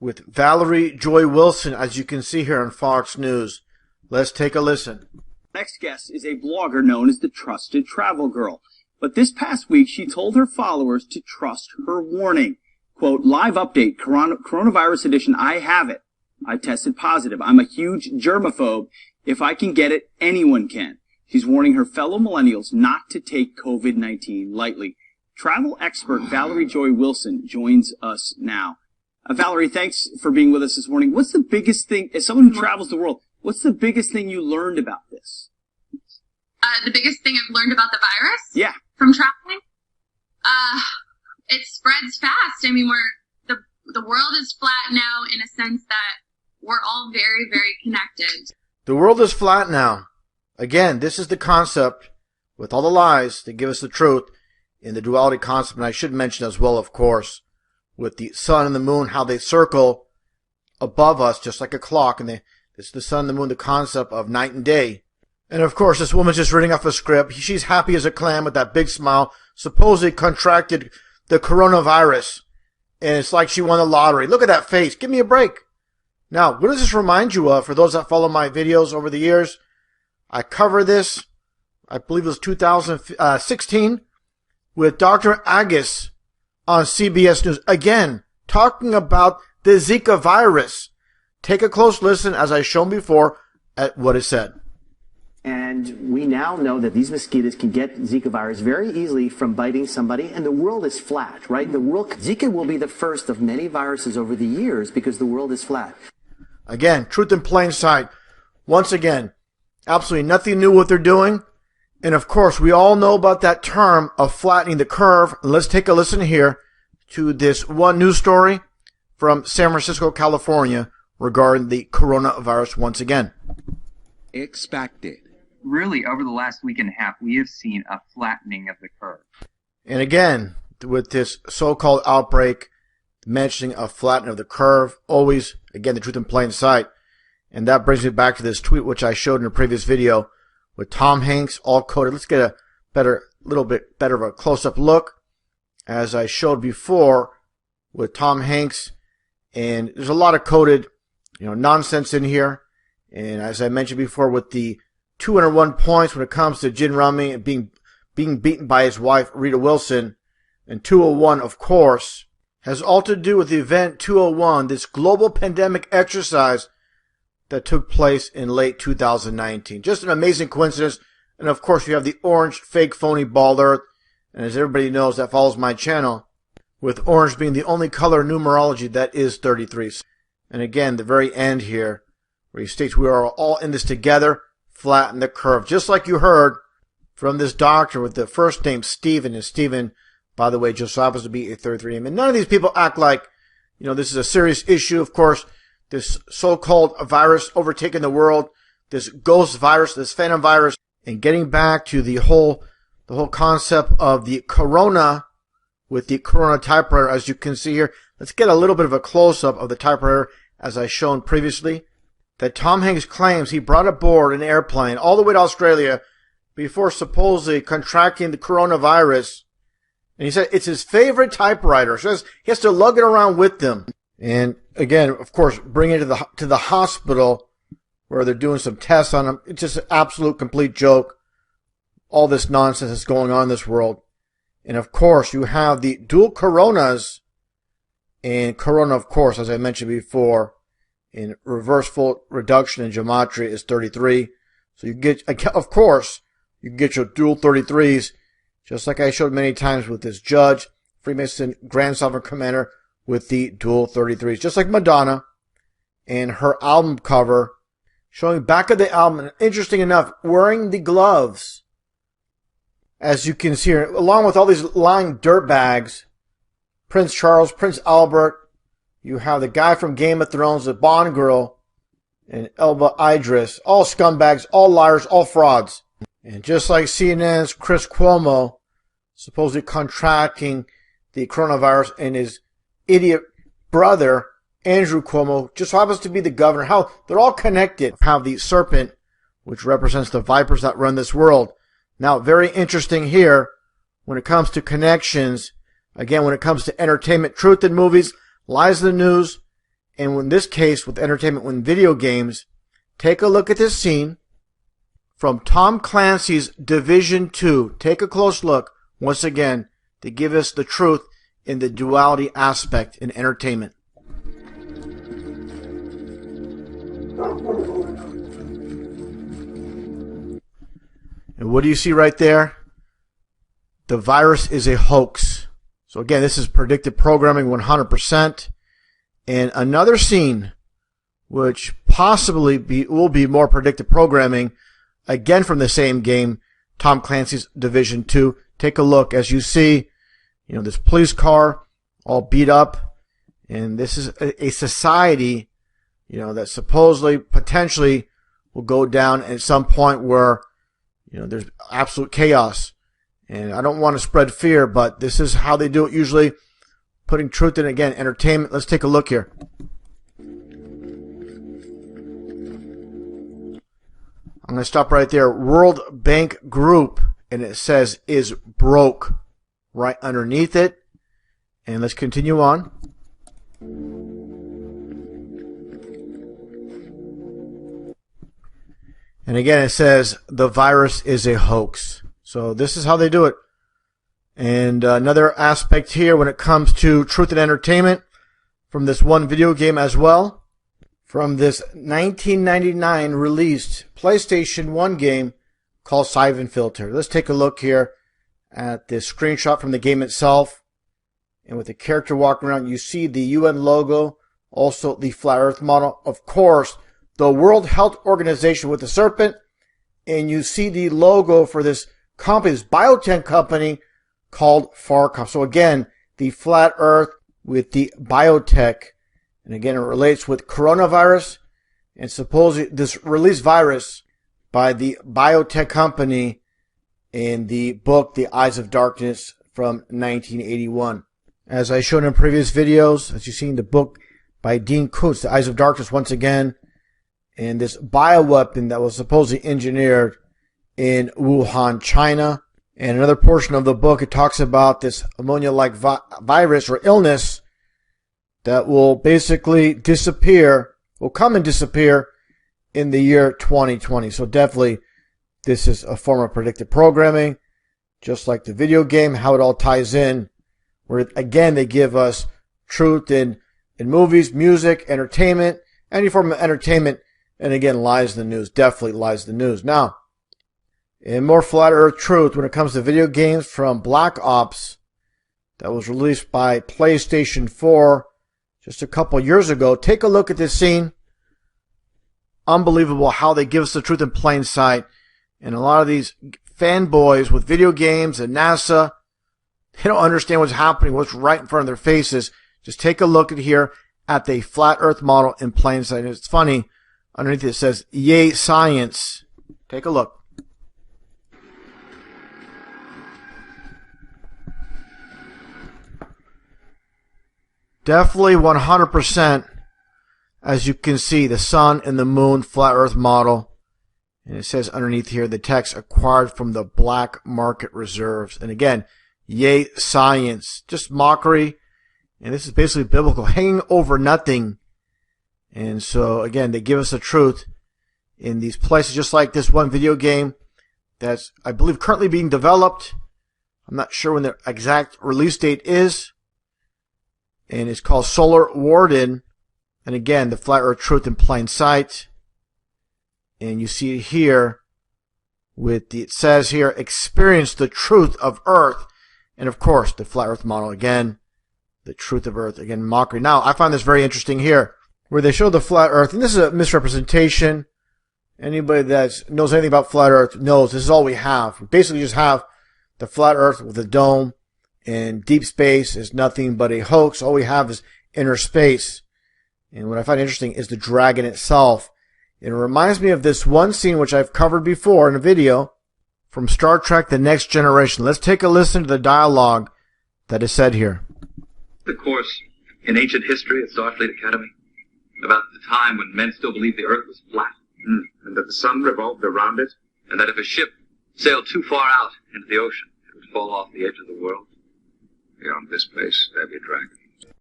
with Valerie Joy Wilson, as you can see here on Fox News. Let's take a listen. Next guest is a blogger known as the Trusted Travel Girl. But this past week, she told her followers to trust her warning. Quote, live update, coronavirus edition, I have it. I tested positive. I'm a huge germaphobe. If I can get it, anyone can. She's warning her fellow millennials not to take COVID-19 lightly. Travel expert Valerie Joy Wilson joins us now. Valerie, thanks for being with us this morning. What's the biggest thing, as someone who travels the world, what's the biggest thing you learned about this? The biggest thing I've learned about the virus? Yeah. From traveling? It spreads fast. I mean, the world is flat now in a sense that we're all very, very connected. The world is flat now. Again, this is the concept with all the lies that give us the truth in the duality concept. And I should mention as well, of course, with the sun and the moon, how they circle above us just like a clock. And this is the sun and the moon, the concept of night and day. And of course, this woman's just reading off a script. She's happy as a clam with that big smile. Supposedly contracted the coronavirus. And it's like she won the lottery. Look at that face. Give me a break. Now, what does this remind you of? For those that follow my videos over the years, I covered this, I believe it was 2016, with Dr. Agus on CBS News. Again, talking about the Zika virus. Take a close listen, as I've shown before, at what is said. And we now know that these mosquitoes can get Zika virus very easily from biting somebody, and the world is flat, right? Zika will be the first of many viruses over the years because the world is flat. Again, truth in plain sight. Once again, absolutely nothing new what they're doing. And of course, we all know about that term of flattening the curve. Let's take a listen here to this one news story from San Francisco, California, regarding the coronavirus once again. Expected. Really, over the last week and a half, we have seen a flattening of the curve. And again, with this so-called outbreak, mentioning a flattening of the curve, always, again, the truth in plain sight. And that brings me back to this tweet, which I showed in a previous video with Tom Hanks, all coded. Let's get a little bit better of a close-up look, as I showed before with Tom Hanks. And there's a lot of coded, nonsense in here. And as I mentioned before, with the 201 points when it comes to gin rummy and being beaten by his wife, Rita Wilson, and 201, of course, has all to do with the event 201, this global pandemic exercise that took place in late 2019. Just an amazing coincidence. And of course, you have the orange, fake, phony bald earth. And as everybody knows that follows my channel, with orange being the only color numerology that is 33. And again, the very end here, where he states we are all in this together, flatten the curve. Just like you heard from this doctor with the first name Stephen, and Stephen, by the way, just so happens to be a 33 name. And none of these people act like, this is a serious issue. Of course, this so-called virus overtaking the world, this ghost virus, this phantom virus, and getting back to the whole concept of the corona with the corona typewriter, as you can see here. Let's get a little bit of a close-up of the typewriter, as I shown previously, that Tom Hanks claims he brought aboard an airplane all the way to Australia before supposedly contracting the coronavirus. And he said it's his favorite typewriter. So he has to lug it around with him. And again, of course, bring it to the hospital where they're doing some tests on him. It's just an absolute complete joke. All this nonsense that's going on in this world. And of course, you have the dual coronas. And corona, of course, as I mentioned before, in reverse full reduction in gematria is 33. So you get, of course, you can get your dual 33s, just like I showed many times with this judge, Freemason Grand Sovereign Commander, with the dual 33s. Just like Madonna and her album cover, showing back of the album, and interesting enough, wearing the gloves. As you can see here, along with all these lying dirtbags, Prince Charles, Prince Albert, you have the guy from Game of Thrones, the Bond girl, and Elba Idris. All scumbags, all liars, all frauds. And just like CNN's Chris Cuomo, supposedly contracting the coronavirus, and his idiot brother, Andrew Cuomo, just happens to be the governor. How they're all connected. Have the serpent, which represents the vipers that run this world. Now, very interesting here, when it comes to connections, again, when it comes to entertainment, truth in movies, lies in the news, And in this case, with entertainment, when video games, take a look at this scene from Tom Clancy's Division 2. Take a close look, once again, to give us the truth in the duality aspect in entertainment. And what do you see right there? The virus is a hoax. So again, this is predictive programming 100%. And another scene, which possibly will be more predictive programming, again from the same game, Tom Clancy's Division 2. Take a look as you see, this police car all beat up. And this is a society, that supposedly, potentially will go down at some point where, there's absolute chaos. And I don't want to spread fear, but this is how they do it usually. Putting truth in, again, entertainment. Let's take a look here. I'm going to stop right there. World Bank Group, and it says is broke right underneath it. And let's continue on. And again, it says the virus is a hoax. So this is how they do it. And another aspect here when it comes to truth and entertainment from this one video game as well. From this 1999 released PlayStation 1 game called Siphon Filter. Let's take a look here at this screenshot from the game itself. And with the character walking around, you see the UN logo, also the Flat Earth model. Of course, the World Health Organization with the serpent. And you see the logo for this company, this biotech company called Farcom. So again, the Flat Earth with the biotech. And again, it relates with coronavirus. And supposedly this released virus by the biotech company in the book, The Eyes of Darkness from 1981. As I showed in previous videos, as you've seen the book by Dean Koontz, The Eyes of Darkness once again. And this bioweapon that was supposedly engineered in Wuhan, China. And another portion of the book, it talks about this ammonia-like virus or illness that will basically disappear, will come and disappear in the year 2020. So definitely this is a form of predictive programming, just like the video game, how it all ties in, where again they give us truth in movies, music, entertainment, any form of entertainment, and again lies in the news, definitely lies in the news. Now, in more Flat Earth truth when it comes to video games from Black Ops that was released by PlayStation 4 just a couple years ago. Take a look at this scene. Unbelievable how they give us the truth in plain sight. And a lot of these fanboys with video games and NASA, they don't understand what's happening, what's right in front of their faces. Just take a look at here at the Flat Earth model in plain sight. And it's funny, underneath it says, "Yay, science." Take a look. Definitely 100%, as you can see, the sun and the moon flat earth model. And it says underneath here, the text acquired from the black market reserves. And again, yay, science. Just mockery. And this is basically biblical, hanging over nothing. And so, again, they give us the truth in these places, just like this one video game that's, I believe, currently being developed. I'm not sure when the exact release date is. And it's called Solar Warden. And again, the Flat Earth Truth in Plain Sight. And you see it here with it says here, experience the truth of Earth. And of course, the Flat Earth model again, the truth of Earth, again, mockery. Now, I find this very interesting here, where they show the Flat Earth, and this is a misrepresentation. Anybody that knows anything about Flat Earth knows this is all we have. We basically just have the Flat Earth with a dome. And deep space is nothing but a hoax. All we have is inner space. And what I find interesting is the dragon itself. It reminds me of this one scene which I've covered before in a video from Star Trek The Next Generation. Let's take a listen to the dialogue that is said here. The course in ancient history at Starfleet Academy about the time when men still believed the Earth was flat. And that the sun revolved around it. And that if a ship sailed too far out into the ocean, it would fall off the edge of the world. Beyond this place, there be dragons.